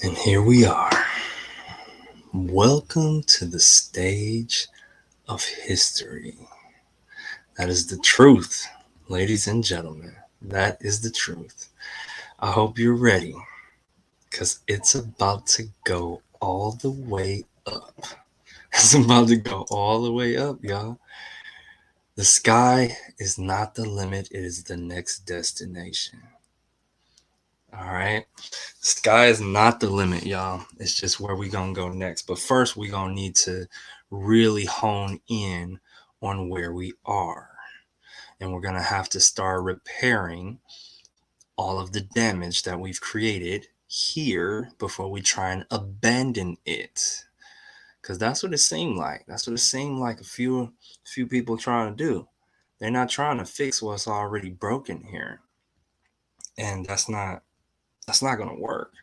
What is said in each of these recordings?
And here we are. Welcome to the stage of history. That is the truth, ladies and gentlemen. That is the truth. I hope you're ready because it's about to go all the way up. It's about to go all the way up, y'all. The sky is not the limit, it is the next destination. All right. Sky is not the limit, y'all. It's just where we gonna go next. But first, we gonna need to really hone in on where we are, and we're gonna have to start repairing all of the damage that we've created here before we try and abandon it. Because that's what it seemed like. That's what it seemed like a few people trying to do. They're not trying to fix what's already broken here, and that's not gonna work.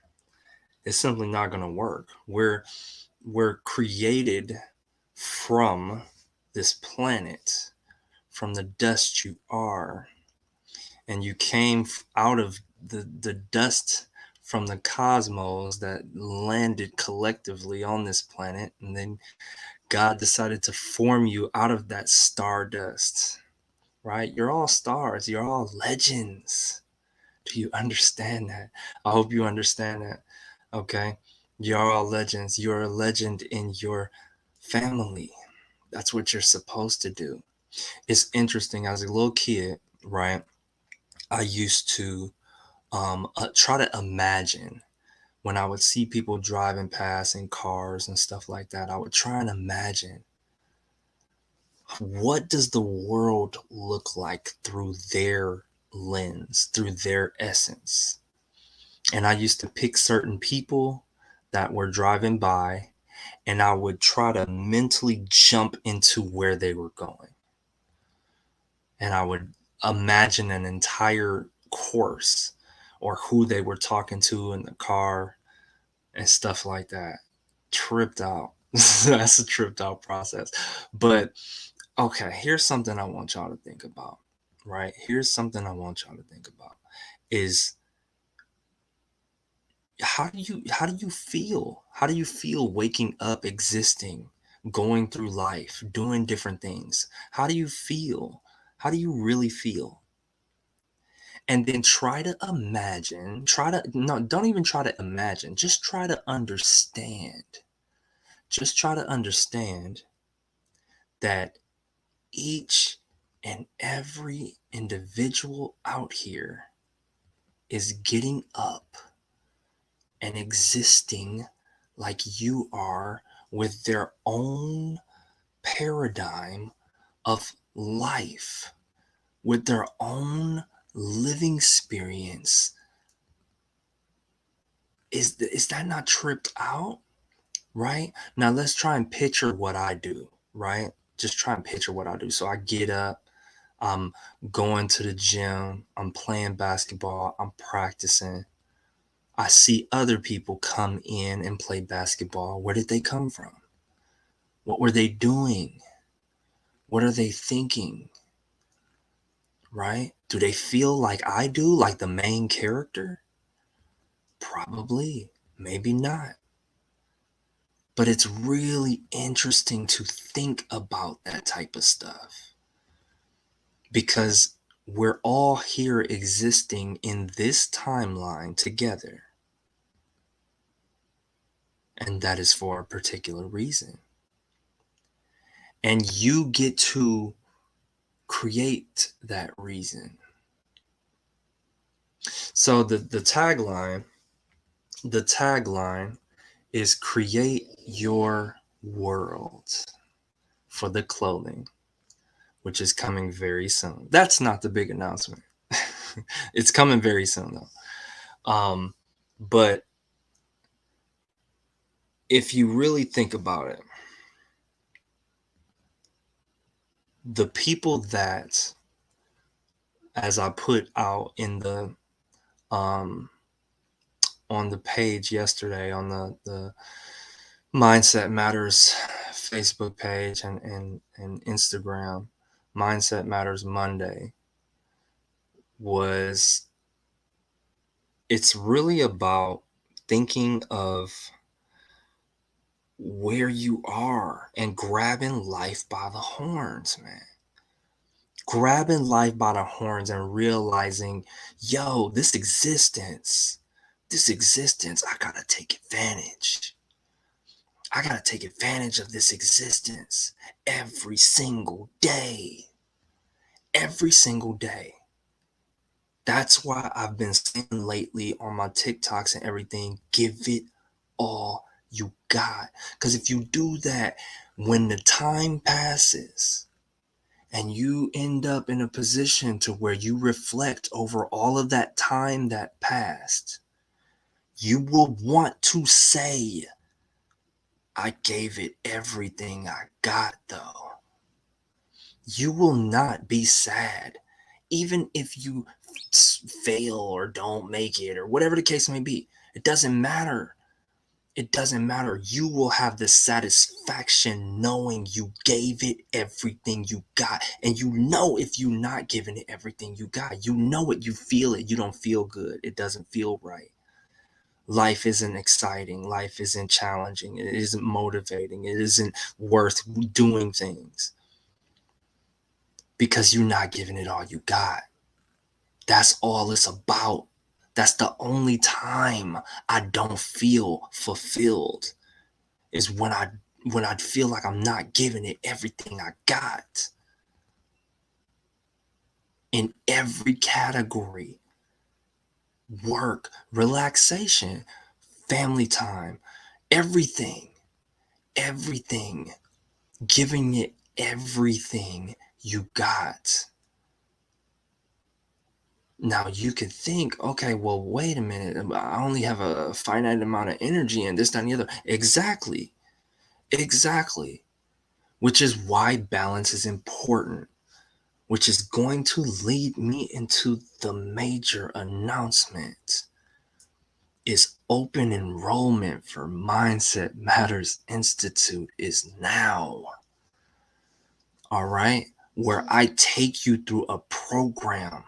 It's simply not going to work. We're created from this planet, from the dust you are, and you came out of the dust from the cosmos that landed collectively on this planet, and then God decided to form you out of that stardust. Right? You're all stars. You're all legends. Do you understand that? I hope you understand that. Okay. You're all legends. You're a legend in your family. That's what you're supposed to do. It's interesting. As a little kid, right? I used to try to imagine when I would see people driving past in cars and stuff like that. I would try and imagine what does the world look like through their lens, through their essence. And I used to pick certain people that were driving by, and I would try to mentally jump into where they were going. And I would imagine an entire course or who they were talking to in the car and stuff like that. Tripped out. That's a tripped out process. But okay, here's something I want y'all to think about, right? Here's something I want y'all to think about is how do you feel? How do you feel waking up, existing, going through life, doing different things? How do you feel? How do you really feel? And then try to imagine, try to no, don't even try to imagine, just try to understand. Just try to understand that each and every individual out here is getting up and existing like you are with their own paradigm of life, with their own living experience. Is that not tripped out? Right? Now let's try and picture what I do, right? Just try and picture what I do. So I get up, I'm going to the gym, I'm playing basketball, I'm practicing. I see other people come in and play basketball. Where did they come from? What were they doing? What are they thinking? Right? Do they feel like I do, like the main character? Probably. Maybe not. But it's really interesting to think about that type of stuff because we're all here existing in this timeline together. And that is for a particular reason. And you get to create that reason. So the tagline is create your world for the clothing, which is coming very soon. That's not the big announcement. It's coming very soon though. But if you really think about it, the people that, as I put out in the um on the page yesterday on the Mindset Matters Facebook page and Instagram, Mindset Matters Monday, was it's really about thinking of where you are and grabbing life by the horns, man. Grabbing life by the horns and realizing, yo, this existence, I gotta take advantage. I gotta take advantage of this existence every single day. Every single day. That's why I've been saying lately on my TikToks and everything, give it all you got. Because if you do that, when the time passes and you end up in a position to where you reflect over all of that time that passed, you will want to say, I gave it everything I got, though. You will not be sad, even if you fail or don't make it or whatever the case may be. It doesn't matter. It doesn't matter. You will have the satisfaction knowing you gave it everything you got. And you know, if you're not giving it everything you got, you know it, you feel it. You don't feel good. It doesn't feel right. Life isn't exciting. Life isn't challenging. It isn't motivating. It isn't worth doing things because you're not giving it all you got. That's all it's about. That's the only time I don't feel fulfilled is when I feel like I'm not giving it everything I got in every category: work, relaxation, family time, everything, everything, giving it everything you got. Now you could think, okay, well, wait a minute. I only have a finite amount of energy and this, that, and the other. Exactly. Exactly. Which is why balance is important, which is going to lead me into the major announcement. Is open enrollment for Mindset Matters Institute is now. All right. Where I take you through a program.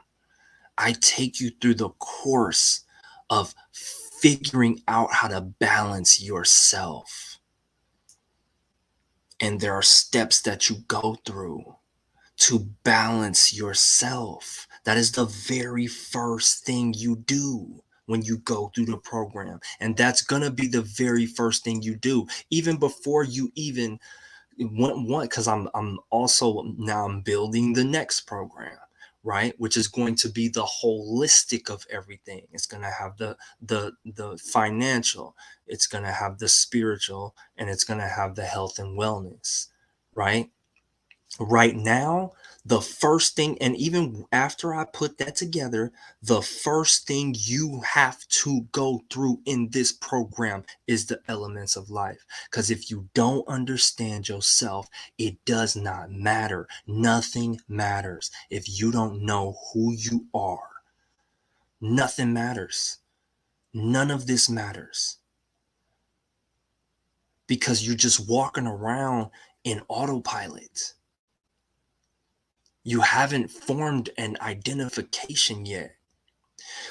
I take you through the course of figuring out how to balance yourself. And there are steps that you go through to balance yourself. That is the very first thing you do when you go through the program. And that's going to be the very first thing you do, even before you even want, because I'm also now I'm building the next program, right, which is going to be the holistic of everything. It's going to have the financial, it's going to have the spiritual, and it's going to have the health and wellness, right? Right now, the first thing, and even after I put that together, the first thing you have to go through in this program is the elements of life. Because if you don't understand yourself, it does not matter. Nothing matters if you don't know who you are. Nothing matters. None of this matters because you're just walking around in autopilot. You haven't formed an identification yet.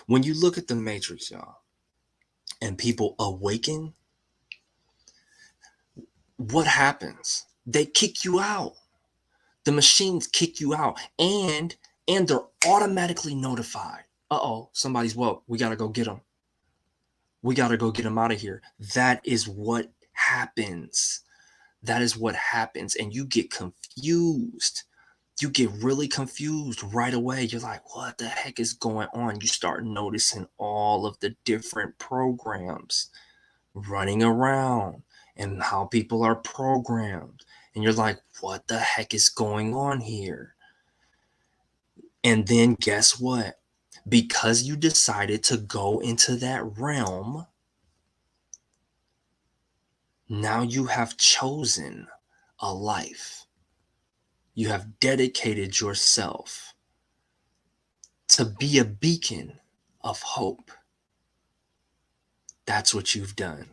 When you look at the matrix, y'all, and people awaken, what happens? They kick you out. The machines kick you out, and they're automatically notified. Uh-oh, somebody's woke. We got to go get them. We got to go get them out of here. That is what happens. That is what happens. And you get confused. You get really confused right away. You're like, what the heck is going on? You start noticing all of the different programs running around and how people are programmed. And you're like, what the heck is going on here? And then guess what? Because you decided to go into that realm, now you have chosen a life. You have dedicated yourself to be a beacon of hope. That's what you've done.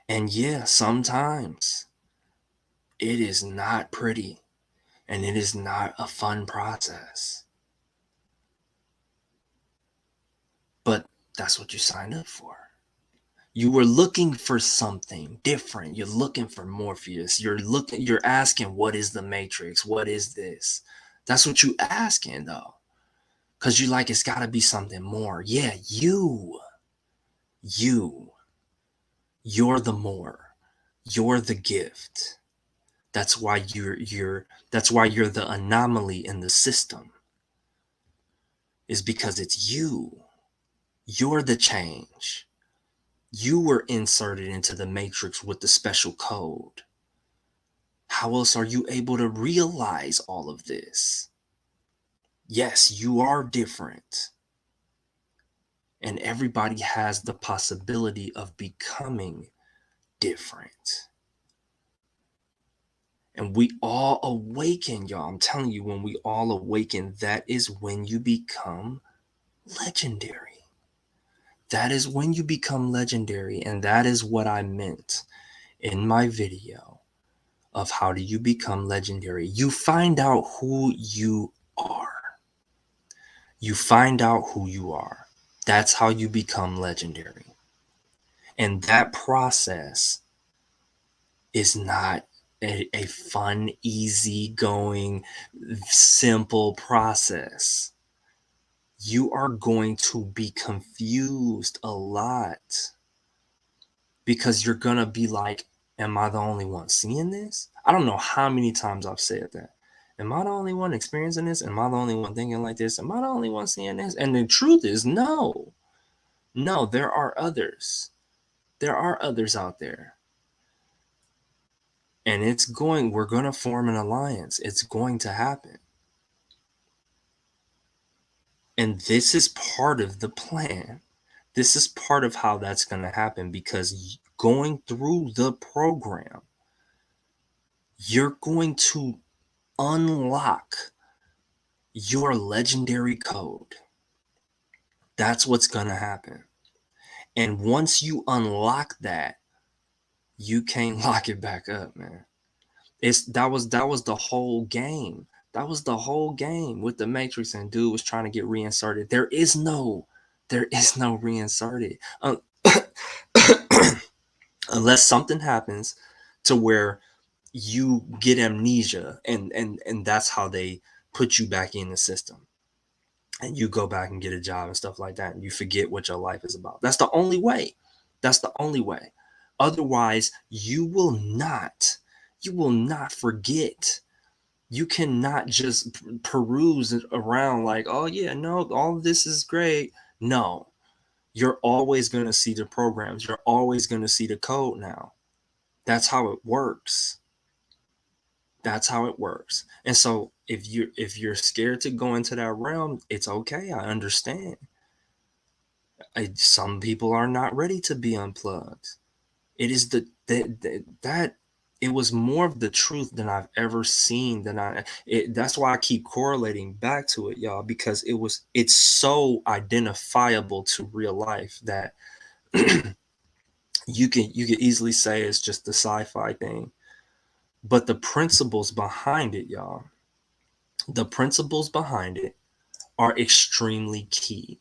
And yeah, sometimes it is not pretty and it is not a fun process. But That's what you signed up for. You were looking for something different. You're looking for Morpheus. You're asking, what is the Matrix? What is this? That's what you asking though. Cause you like it's gotta be something more. Yeah, you, you're the more. You're the gift. That's why you're the anomaly in the system. Is because it's you. You're the change. You were inserted into the matrix with the special code. How else are you able to realize all of this? Yes, you are different. And everybody has the possibility of becoming different. And we all awaken, y'all. I'm telling you, when we all awaken, that is when you become legendary. That is when you become legendary. And that is what I meant in my video of how do you become legendary. You find out who you are. You find out who you are. That's how you become legendary. And that process is not a fun, easy going, simple process. You are going to be confused a lot because you're going to be like, am I the only one seeing this? I don't know how many times I've said that. Am I the only one experiencing this? Am I the only one thinking like this? Am I the only one seeing this? And the truth is, no. No, there are others. There are others out there. And we're going to form an alliance. It's going to happen. And this is part of the plan. This is part of how that's going to happen because going through the program, you're going to unlock your legendary code. That's what's going to happen. And once you unlock that, you can't lock it back up, man. That was the whole game. That was the whole game with the Matrix, and dude was trying to get reinserted. There is no reinserted. Unless something happens to where you get amnesia and that's how they put you back in the system. And you go back and get a job and stuff like that, and you forget what your life is about. That's the only way. That's the only way. Otherwise, you will not forget. You cannot just peruse around like, oh yeah, no, all of this is great. No, you're always going to see the programs. You're always going to see the code now. That's how it works. That's how it works. And so if you're scared to go into that realm, it's okay. I understand. Some people are not ready to be unplugged. It is that it was more of the truth than I've ever seen. That's why I keep correlating back to it, y'all, because it's so identifiable to real life that you could easily say it's just the sci-fi thing. But the principles behind it, y'all, the principles behind it are extremely key.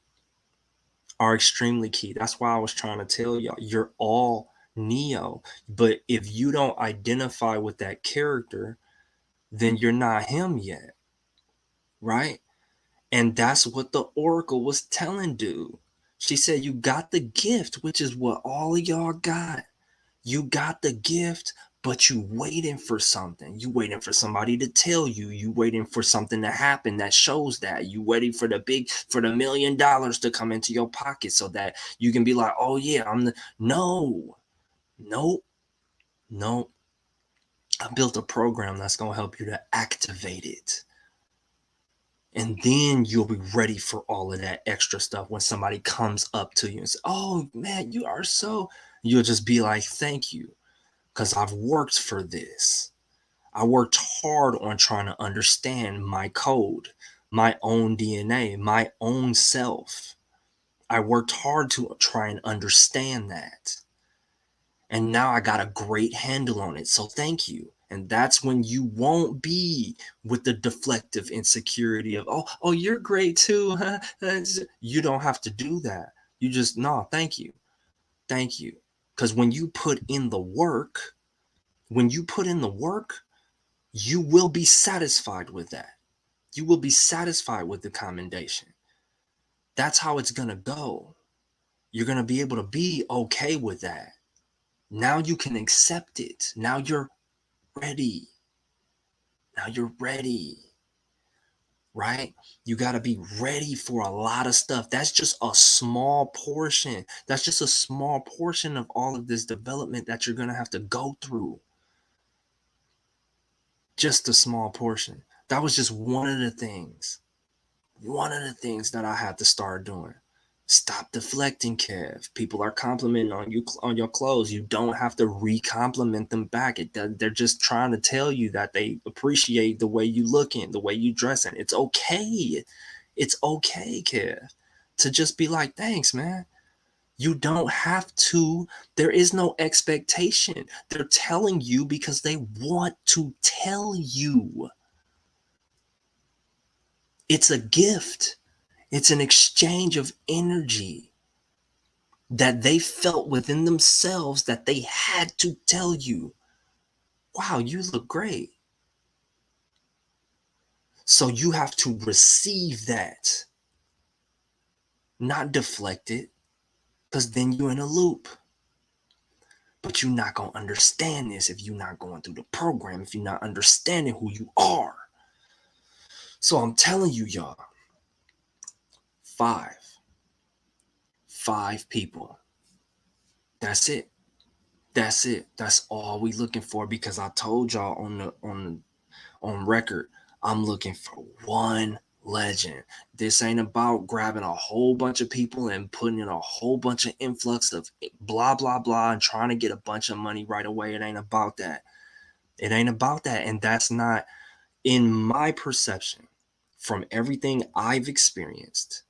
Are extremely key. That's why I was trying to tell y'all, you're all Neo. But if you don't identify with that character, then you're not him yet. Right? And that's what the Oracle was telling dude. She said, you got the gift, which is what all of y'all got. You got the gift, but you waiting for something. You waiting for somebody to tell you. You waiting for something to happen that shows that. You waiting for the $1 million to come into your pocket so that you can be like, oh yeah, no, nope, nope. I built a program that's gonna help you to activate it. And then you'll be ready for all of that extra stuff when somebody comes up to you and says, oh man, you are so, you'll just be like, thank you. Because I've worked for this. I worked hard on trying to understand my code, my own DNA, my own self. I worked hard to try and understand that. And now I got a great handle on it. So thank you. And that's when you won't be with the deflective insecurity of, oh, you're great too. Huh? You don't have to do that. You just, no, thank you. Thank you. Because when you put in the work, you will be satisfied with that. You will be satisfied with the commendation. That's how it's going to go. You're going to be able to be okay with that. Now you can accept it. Now you're ready. Now you're ready. Right? You got to be ready for a lot of stuff. That's just a small portion. That's just a small portion of all of this development that you're going to have to go through. Just a small portion. That was just one of the things. One of the things that I had to start doing. Stop deflecting, Kev. People are complimenting on you on your clothes. You don't have to re-compliment them back. They're just trying to tell you that they appreciate the way you looking, the way you dressing. It's okay. It's okay, Kev, to just be like, thanks, man. You don't have to. There is no expectation. They're telling you because they want to tell you. It's a gift. It's an exchange of energy that they felt within themselves that they had to tell you, wow, you look great. So you have to receive that, not deflect it, because then you're in a loop. But you're not going to understand this if you're not going through the program, if you're not understanding who you are. So I'm telling you, y'all, five people. That's it. That's it. That's all we looking for, because I told y'all on record, I'm looking for one legend. This ain't about grabbing a whole bunch of people and putting in a whole bunch of influx of blah blah blah and trying to get a bunch of money right away. It ain't about that. It ain't about that. And that's not, in my perception, from everything I've experienced,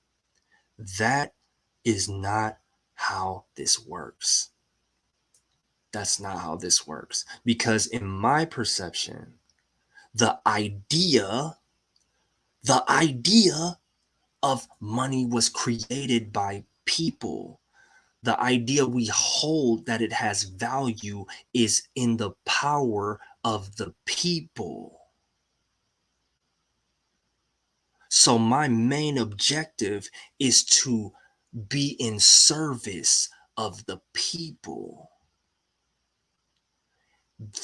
that is not how this works. That's not how this works. Because in my perception, the idea of money was created by people. The idea we hold that it has value is in the power of the people. So my main objective is to be in service of the people.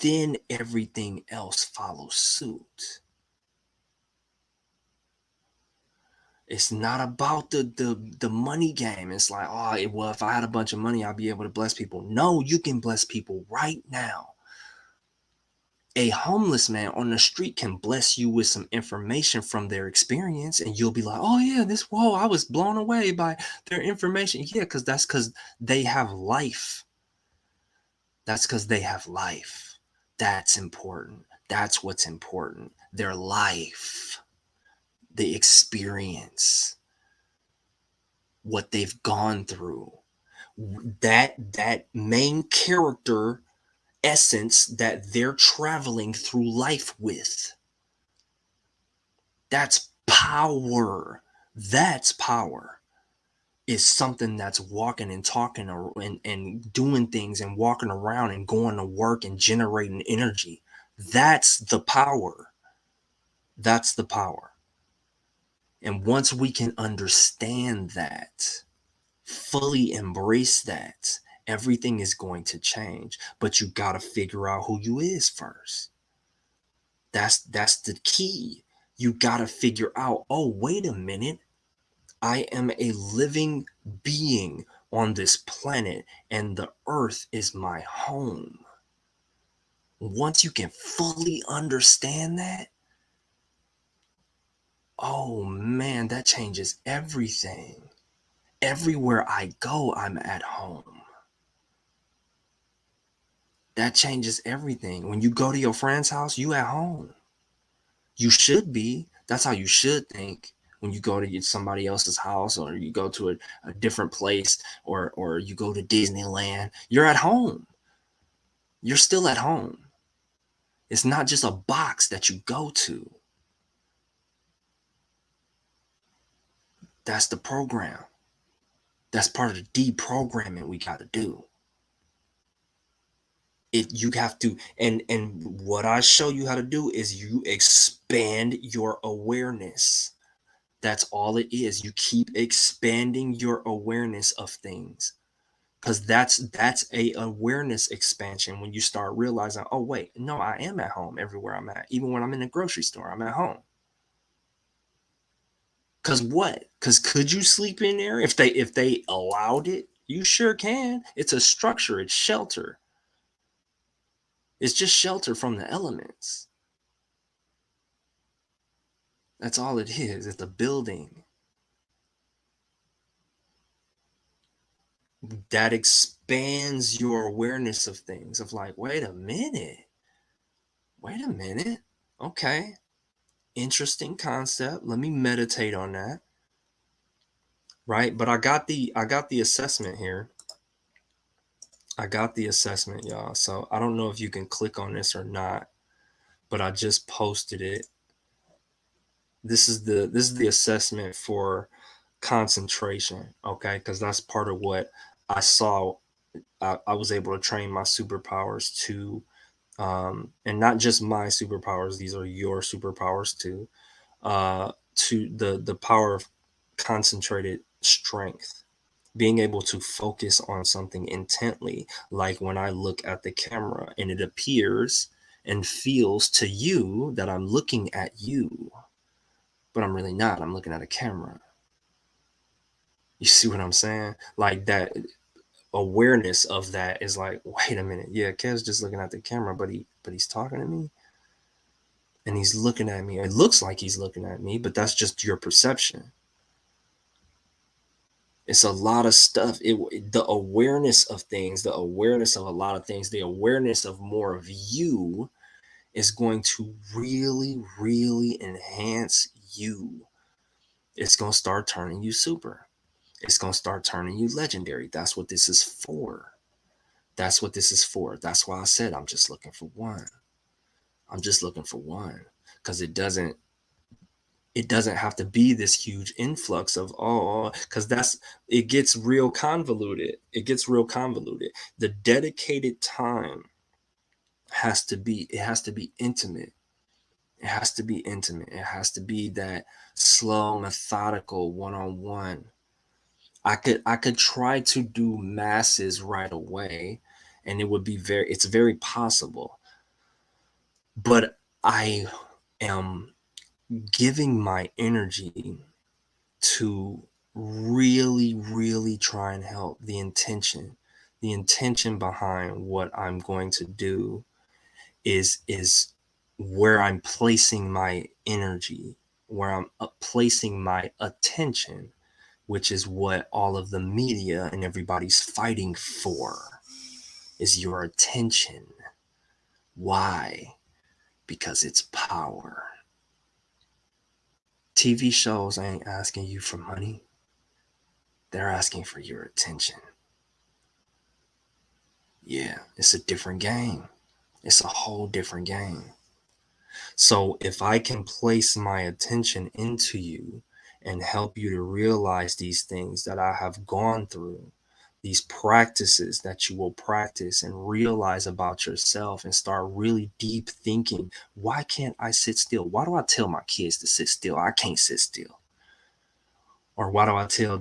Then everything else follows suit. It's not about the money game. It's like, oh, well, if I had a bunch of money, I'll be able to bless people. No, you can bless people right now. A homeless man on the street can bless you with some information from their experience, and you'll be like, oh yeah, whoa, I was blown away by their information. Yeah, because they have life. That's because they have life. That's important. That's what's important. Their life, the experience, what they've gone through. That main character essence that they're traveling through life with. That's power. That's power. Is something that's walking and talking and doing things and walking around and going to work and generating energy. That's the power. That's the power. And once we can understand that, fully embrace that, everything is going to change. But you got to figure out who you is first. That's the key. You got to figure out, oh, wait a minute. I am a living being on this planet, and the earth is my home. Once you can fully understand that, oh man, that changes everything. Everywhere I go, I'm at home. That changes everything. When you go to your friend's house, you at home. You should be. That's how you should think. When you go to somebody else's house, or you go to a different place, or you go to Disneyland, you're at home. You're still at home. It's not just a box that you go to. That's the program. That's part of the deprogramming we got to do. You have to, and what I show you how to do is you expand your awareness. That's all it is. You keep expanding your awareness of things, because that's a awareness expansion. When you start realizing, oh wait, no, I am at home everywhere I'm at. Even when I'm in the grocery store, I'm at home. Because what? Because could you sleep in there if they allowed it? You sure can. It's a structure. It's shelter. It's just shelter from the elements. That's all it is. It's a building that expands your awareness of things. Of like, wait a minute. Wait a minute. Okay. Interesting concept. Let me meditate on that. Right? But I got the assessment here. I got the assessment, y'all. So I don't know if you can click on this or not, but I just posted it. This is the assessment for concentration, okay? Because that's part of what I saw. I was able to train my superpowers to, and not just my superpowers. These are your superpowers too. To the power of concentrated strength, being able to focus on something intently, like when I look at the camera and it appears and feels to you that I'm looking at you, but I'm really not. I'm looking at a camera. You see what I'm saying? Like that awareness of that is like, wait a minute, yeah, Kev's just looking at the camera, but he's talking to me and he's looking at me. It looks like he's looking at me, but that's just your perception. It's a lot of stuff. The awareness of things, the awareness of a lot of things, the awareness of more of you is going to really, really enhance you. It's going to start turning you super. It's going to start turning you legendary. That's what this is for. That's what this is for. That's why I said I'm just looking for one. I'm just looking for one, because it doesn't have to be this huge influx of, because it gets real convoluted. The dedicated time has to be intimate. It has to be that slow, methodical, one-on-one. I could try to do masses right away, and it's very possible, but I am giving my energy to really, really try and help. The intention behind what I'm going to do is where I'm placing my energy, where I'm placing my attention, which is what all of the media and everybody's fighting for, is your attention. Why? Because it's power. TV shows ain't asking you for money. They're asking for your attention. Yeah, it's a different game. It's a whole different game. So if I can place my attention into you and help you to realize these things that I have gone through, these practices that you will practice and realize about yourself, and start really deep thinking, why can't I sit still? Why do I tell my kids to sit still? I can't sit still. Or why do I tell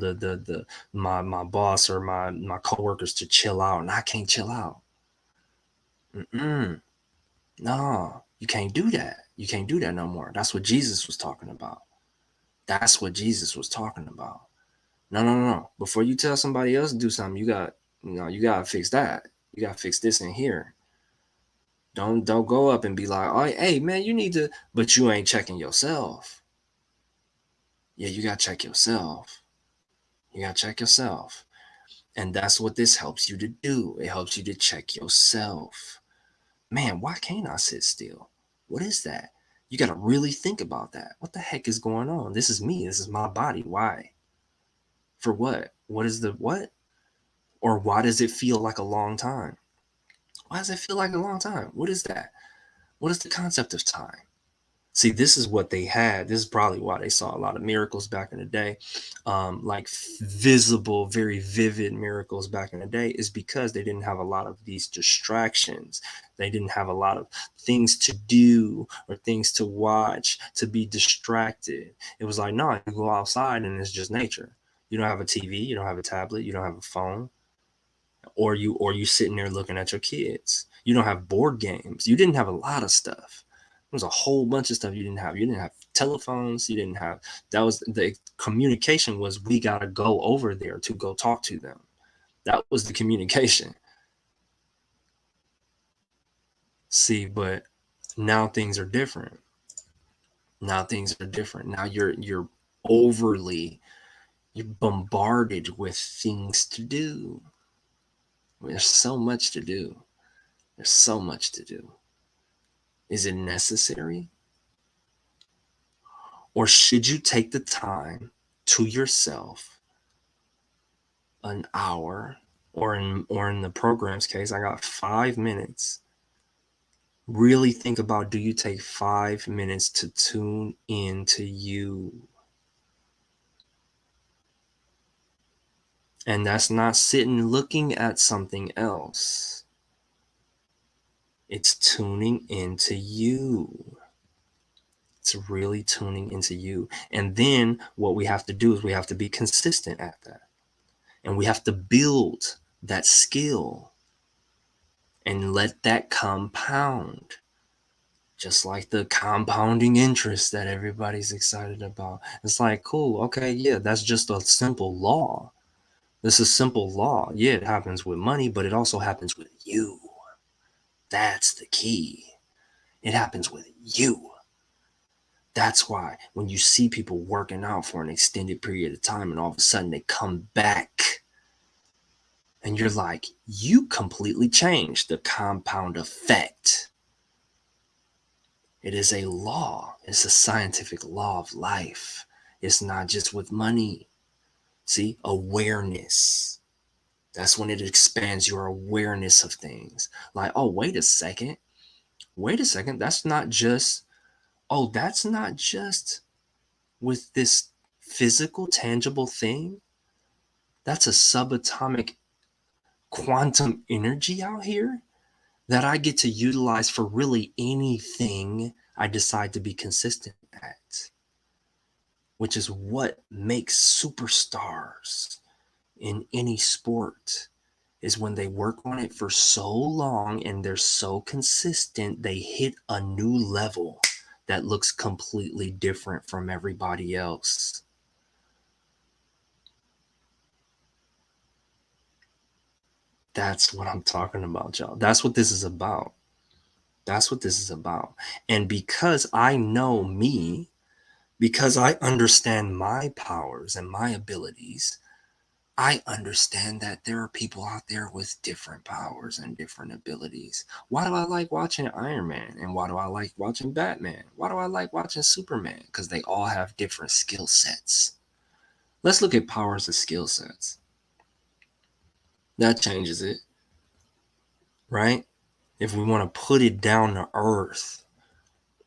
my boss or my coworkers to chill out and I can't chill out? Mm-mm. No, you can't do that. You can't do that no more. That's what Jesus was talking about. That's what Jesus was talking about. No, no, no, no. Before you tell somebody else to do something, you gotta fix that. You gotta fix this in here. Don't go up and be like, oh, hey man, you need to, but you ain't checking yourself. Yeah, you gotta check yourself. You gotta check yourself. And that's what this helps you to do. It helps you to check yourself. Man, why can't I sit still? What is that? You got to really think about that. What the heck is going on? This is me. This is my body. Why? For what? What is the what? Or why does it feel like a long time? Why does it feel like a long time? What is that? What is the concept of time? See, this is what they had. This is probably why they saw a lot of miracles back in the day, like visible, very vivid miracles back in the day, is because they didn't have a lot of these distractions. They didn't have a lot of things to do or things to watch to be distracted. It was like, no, you go outside and it's just nature. You don't have a TV, you don't have a tablet, you don't have a phone, or you sitting there looking at your kids. You don't have board games. You didn't have a lot of stuff. There was a whole bunch of stuff you didn't have. You didn't have telephones. You didn't have, that was the communication, was we gotta go over there to go talk to them. That was the communication. See, but now things are different. Now things are different. Now you're overly, you're bombarded with things to do. There's so much to do. There's so much to do. Is it necessary? Or should you take the time to yourself, an hour, or in the program's case, I got 5 minutes. Really think about, do you take 5 minutes to tune into you? And that's not sitting looking at something else. It's tuning into you. It's really tuning into you. And then what we have to do is we have to be consistent at that. And we have to build that skill and let that compound, just like the compounding interest that everybody's excited about. It's like, cool, okay, yeah, that's just a simple law. This is simple law. Yeah, it happens with money, but it also happens with you. That's the key. It happens with you. That's why when you see people working out for an extended period of time and all of a sudden they come back, and you're like, you completely changed. The compound effect. It is a law. It's a scientific law of life. It's not just with money. See, awareness. That's when it expands your awareness of things. Like, oh, wait a second. Wait a second. That's not just with this physical, tangible thing. That's a subatomic quantum energy out here that I get to utilize for really anything I decide to be consistent at, which is what makes superstars in any sport, is when they work on it for so long and they're so consistent, they hit a new level that looks completely different from everybody else. That's what I'm talking about, y'all. That's what this is about. That's what this is about. And because I know me, because I understand my powers and my abilities, I understand that there are people out there with different powers and different abilities. Why do I like watching Iron Man? And why do I like watching Batman? Why do I like watching Superman? Because they all have different skill sets. Let's look at powers and skill sets. That changes it, right? If we want to put it down to earth,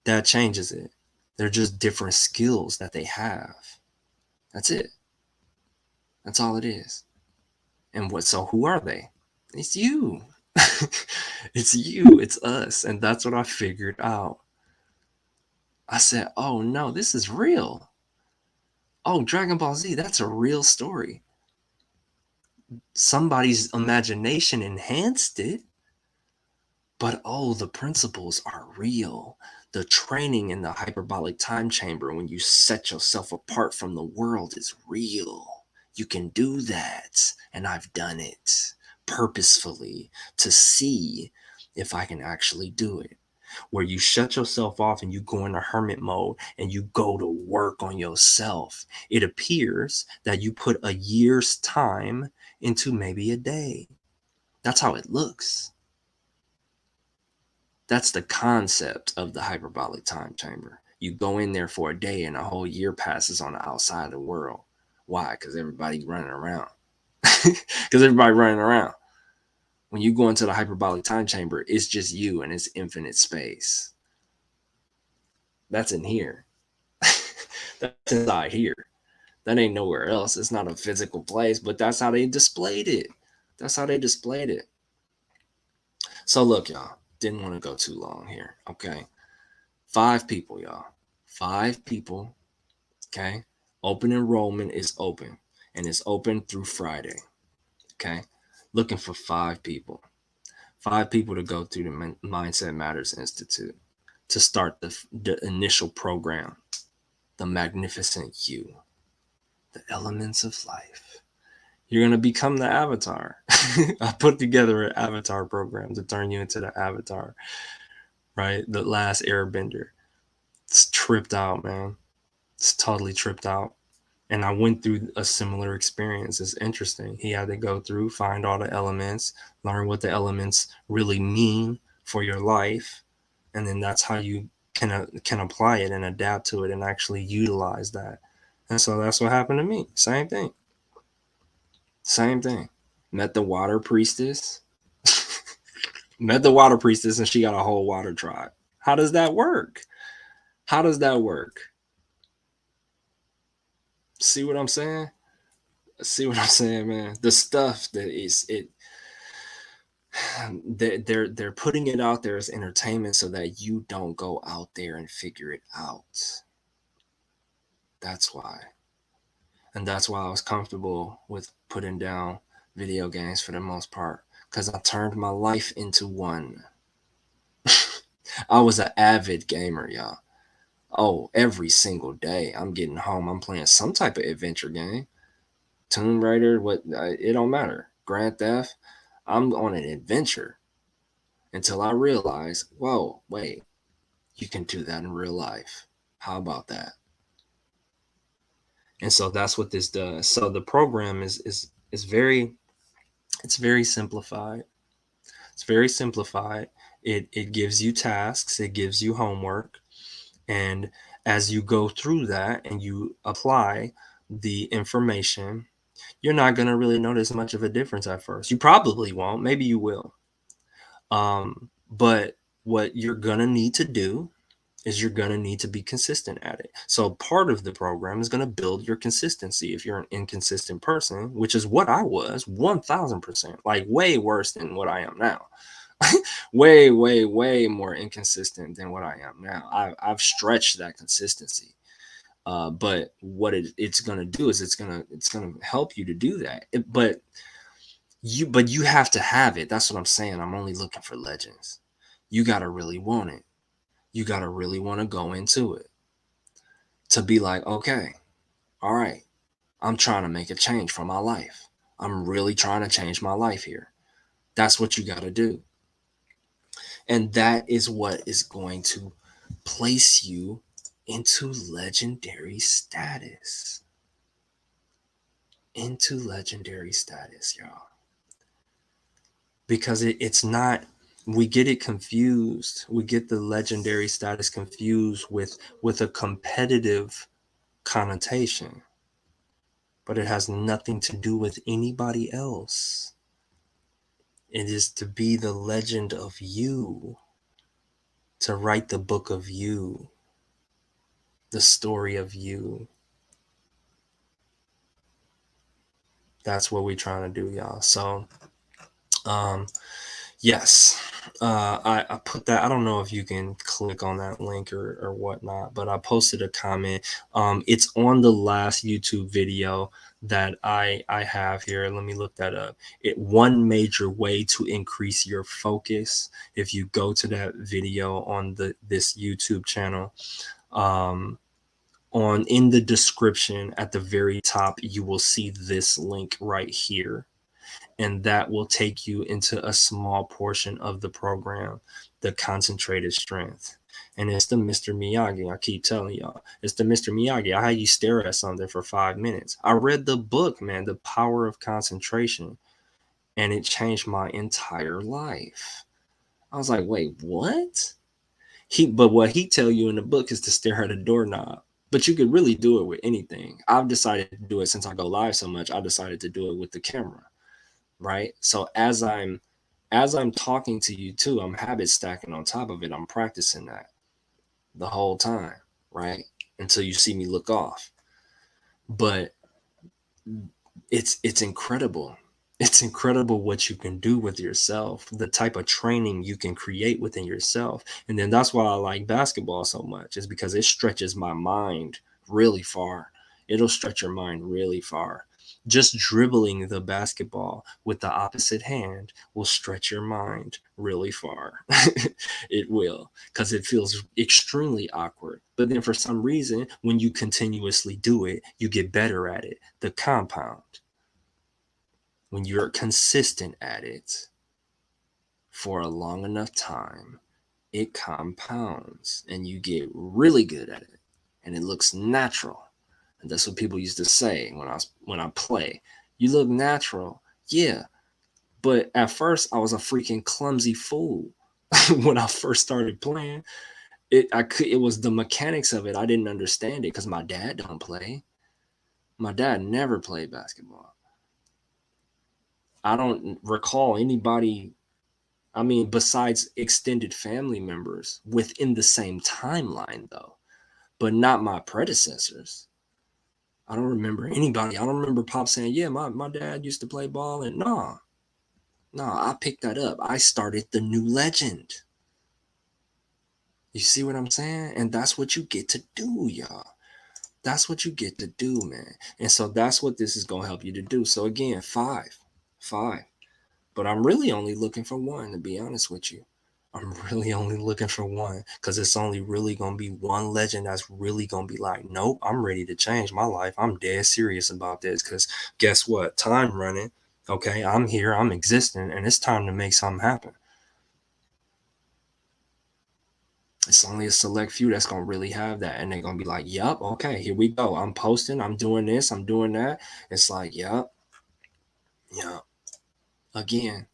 that changes it. They're just different skills that they have. That's it. That's all it is. And so who are they? It's you. It's you. It's us. And that's what I figured out. I said, oh no, this is real. Oh, Dragon Ball Z, that's a real story. Somebody's imagination enhanced it, but oh, the principles are real. The training in the hyperbolic time chamber, when you set yourself apart from the world, is real. You can do that. And I've done it purposefully to see if I can actually do it. Where you shut yourself off and you go into hermit mode and you go to work on yourself. It appears that you put a year's time into maybe a day. That's how it looks. That's the concept of the hyperbolic time chamber. You go in there for a day and a whole year passes on the outside of the world. Why? Because everybody's running around. Because everybody running around. When you go into the hyperbolic time chamber, it's just you and it's infinite space. That's in here. That's inside here. That ain't nowhere else. It's not a physical place, but that's how they displayed it. That's how they displayed it. So look, y'all, didn't want to go too long here. Okay. 5 people, y'all. 5 people. Okay. Open enrollment is open, and it's open through Friday. Okay. Looking for 5 people. 5 people to go through the Mindset Matters Institute to start the initial program, the magnificent you, the elements of life. You're going to become the avatar. I put together an avatar program to turn you into the avatar, right? The last airbender. It's tripped out, man. It's totally tripped out. And I went through a similar experience. It's interesting. He had to go through, find all the elements, learn what the elements really mean for your life, and then that's how you can apply it and adapt to it and actually utilize that. And so that's what happened to me. Same thing. Same thing. Met the water priestess. Met the water priestess, and she got a whole water tribe. How does that work? How does that work? See what I'm saying? See what I'm saying, man? The stuff that is it they're putting it out there as entertainment so that you don't go out there and figure it out. That's why. And that's why I was comfortable with putting down video games for the most part, because I turned my life into one. I was an avid gamer, y'all. Oh, every single day I'm getting home, I'm playing some type of adventure game. Tomb Raider, what, it don't matter. Grand Theft, I'm on an adventure until I realize, whoa, wait, you can do that in real life. How about that? And so that's what this does. So the program is very, it's very simplified. It's very simplified. It gives you tasks, it gives you homework, and as you go through that and you apply the information, you're not going to really notice much of a difference at first. You probably won't. Maybe you will. But what you're going to need to do is you're going to need to be consistent at it. So part of the program is going to build your consistency. If you're an inconsistent person, which is what I was, 1000%, like way worse than what I am now. way, way, way more inconsistent than what I am now. I've stretched that consistency. But what it's gonna do is it's gonna help you to do that. But you have to have it. That's what I'm saying. I'm only looking for legends. You gotta really want it. You gotta really want to go into it to be like, okay, all right, I'm trying to make a change for my life. I'm really trying to change my life here. That's what you gotta do. And that is what is going to place you into legendary status. Into legendary status, y'all. Because it's not, we get it confused. We get the legendary status confused with a competitive connotation. But it has nothing to do with anybody else. It is to be the legend of you, to write the book of you, the story of you. That's what we're trying to do, y'all. So, um, yes, I put that. I don't know if you can click on that link or whatnot, but I posted a comment. It's on the last YouTube video that I have here. Let me look that up. One major way to increase your focus. If you go to that video on this YouTube channel, um, on in the description at the very top, you will see this link right here, and that will take you into a small portion of the program, the concentrated strength. And it's the Mr. Miyagi. I keep telling y'all, it's the Mr. Miyagi. I had you stare at something for 5 minutes. I read the book, man, The Power of Concentration, and it changed my entire life. I was like, wait, what? But what he tell you in the book is to stare at a doorknob. But you could really do it with anything. I've decided to do it since I go live so much. I decided to do it with the camera, right? So as I'm talking to you too, I'm habit stacking on top of it. I'm practicing that. the whole time, right? Until you see me look off. But it's incredible. It's incredible what you can do with yourself, the type of training you can create within yourself. And then that's why I like basketball so much, is because it stretches my mind really far. It'll stretch your mind really far. Just dribbling the basketball with the opposite hand will stretch your mind really far. It will, because it feels extremely awkward. But then for some reason, when you continuously do it, you get better at it. The compound, when you're consistent at it for a long enough time, it compounds and you get really good at it, and it looks natural. And that's what people used to say when I play. You look natural. Yeah. But at first I was a freaking clumsy fool. When I first started playing, it was the mechanics of it. I didn't understand it because my dad don't play. My dad never played basketball. I don't recall anybody, I mean, besides extended family members within the same timeline, though, but not my predecessors. I don't remember anybody. I don't remember Pop saying, yeah, my dad used to play ball. And no, I picked that up. I started the new legend. You see what I'm saying? And that's what you get to do, y'all. That's what you get to do, man. And so that's what this is going to help you to do. So again, five. But I'm really only looking for one, to be honest with you. I'm really only looking for one, because it's only really going to be one legend that's really going to be like, nope, I'm ready to change my life. I'm dead serious about this, because guess what? Time running. Okay, I'm here, I'm existing, and it's time to make something happen. It's only a select few that's going to really have that, and they're going to be like, yep, okay, here we go. I'm posting, I'm doing this, I'm doing that. It's like, yep, yep. Again,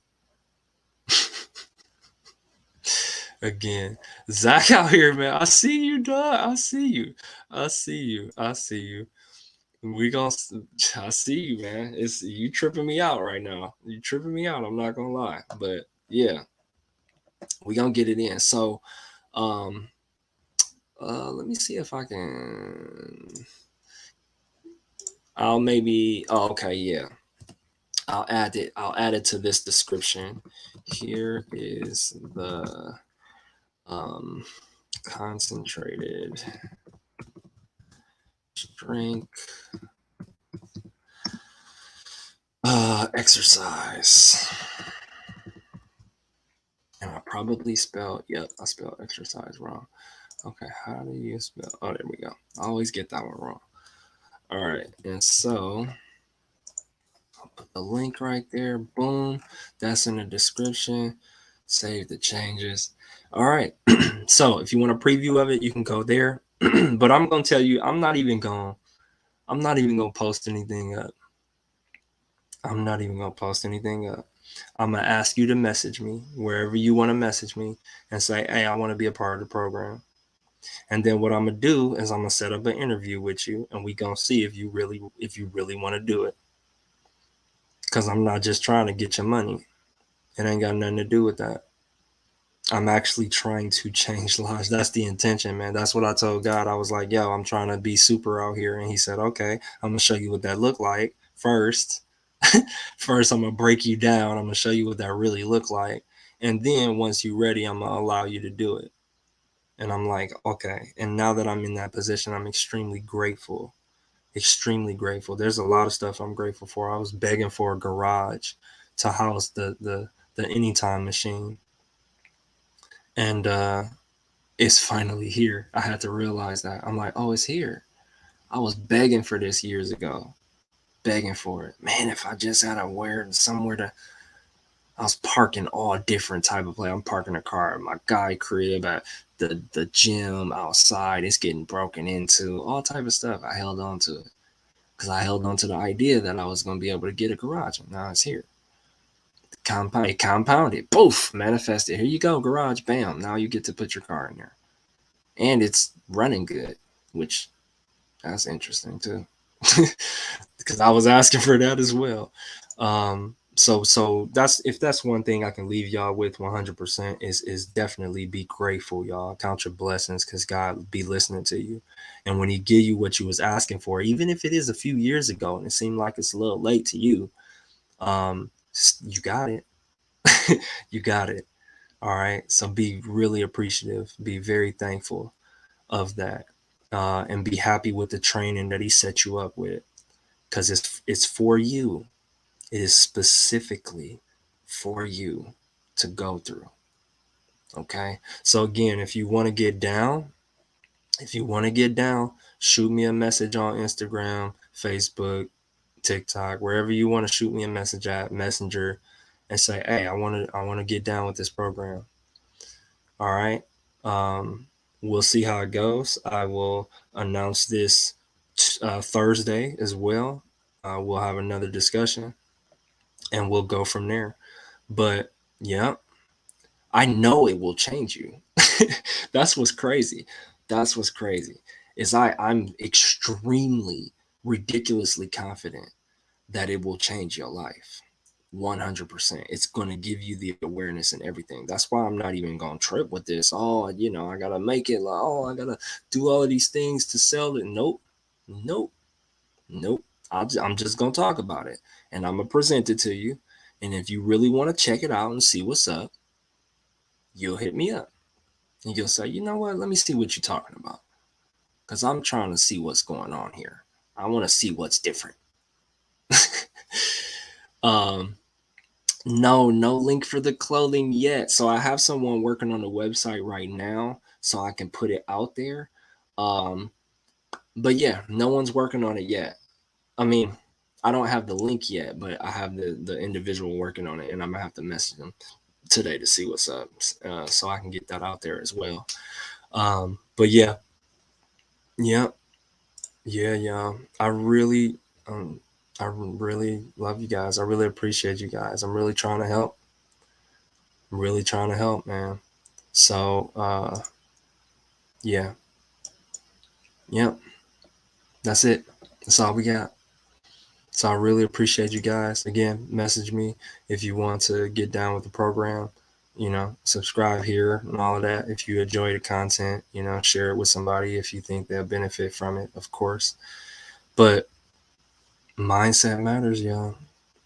again. Zach out here, man. I see you, dog. I see you. I see you. I see you. We gonna. I see you, man. It's you tripping me out right now. You tripping me out. I'm not gonna lie, but yeah, we gonna get it in. So, um, let me see if I can. I'll maybe. Oh, okay, yeah. I'll add it. I'll add it to this description. Here is the um concentrated strength exercise. And I probably spelled, yep, I spelled exercise wrong. Okay, how do you spell? Oh, there we go. I always get that one wrong. All right, and so I'll put the link right there. Boom. That's in the description. Save the changes. All right. So if you want a preview of it, you can go there. But I'm gonna tell you, I'm not even gonna post anything up. I'm not even gonna post anything up. I'm gonna ask you to message me wherever you want to message me and say, "Hey, I want to be a part of the program." And then what I'm gonna do is I'm gonna set up an interview with you, and we gonna see if you really want to do it. Cause I'm not just trying to get your money. It ain't got nothing to do with that. I'm actually trying to change lives. That's the intention, man. That's what I told God. I was like, "Yo, I'm trying to be super out here," and He said, "Okay, I'm gonna show you what that look like first." First, I'm gonna break you down. I'm gonna show you what that really look like, and then once you're ready, I'm gonna allow you to do it. And I'm like, okay. And now that I'm in that position, I'm extremely grateful. Extremely grateful. There's a lot of stuff I'm grateful for. I was begging for a garage to house the anytime machine, and it's finally here. I had to realize that. I'm like, oh, it's here. I was begging for this years ago, begging for it. Man, if I just had a where somewhere to, I was parking all different type of play. I'm parking a car at my guy crib, at the gym, outside. It's getting broken into, all type of stuff. I held on to it because I held on to the idea that I was going to be able to get a garage. And now it's here. It compounded. Poof, manifested. Here you go, garage. Bam. Now you get to put your car in there, and it's running good, which that's interesting too, because I was asking for that as well. So that's, if that's one thing I can leave y'all with 100%, is definitely be grateful, y'all. Count your blessings, because God be listening to you. And when he give you what you was asking for, even if it is a few years ago and it seemed like it's a little late to you, you got it. You got it. All right. So be really appreciative. Be very thankful of that. And be happy with the training that he set you up with, because it's for you. It is specifically for you to go through. Okay. So again, if you want to get down, shoot me a message on Instagram, Facebook, TikTok, wherever you want to shoot me a message at Messenger, and say, hey, I want to get down with this program. All right. We'll see how it goes. I will announce this Thursday as well. We'll have another discussion and we'll go from there. But yeah, I know it will change you. That's what's crazy. That's what's crazy. Is I'm extremely ridiculously confident that it will change your life. 100%. It's going to give you the awareness and everything. That's why I'm not even going to trip with this. Oh, I got to make it. Like, oh, I got to do all of these things to sell it. Nope. Nope. Nope. I'm just going to talk about it and I'm going to present it to you. And if you really want to check it out and see what's up, you'll hit me up and you'll say, you know what? Let me see what you're talking about. Because I'm trying to see what's going on here. I want to see what's different. um, no link for the clothing yet. So I have someone working on the website right now so I can put it out there. But yeah, no one's working on it yet. I mean, I don't have the link yet, but I have the individual working on it, and I'm gonna have to message them today to see what's up, so I can get that out there as well. But yeah, yeah, yeah. Um, I really love you guys. I really appreciate you guys. I'm really trying to help. I'm really trying to help, man. So, yeah, yeah, that's it. That's all we got. So I really appreciate you guys. Again, message me if you want to get down with the program. Subscribe here and all of that. If you enjoy the content, share it with somebody if you think they'll benefit from it, of course. But mindset matters, y'all.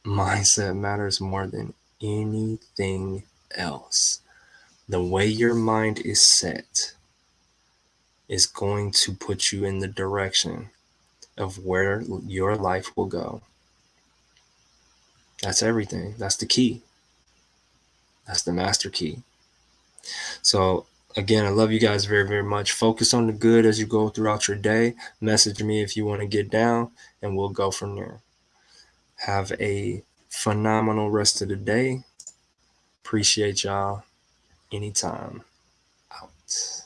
Mindset matters more than anything else. The way your mind is set is going to put you in the direction of where your life will go. That's everything. That's the key. That's the master key. So, again, I love you guys very, very much. Focus on the good as you go throughout your day. Message me if you want to get down, and we'll go from there. Have a phenomenal rest of the day. Appreciate y'all. Anytime. Out.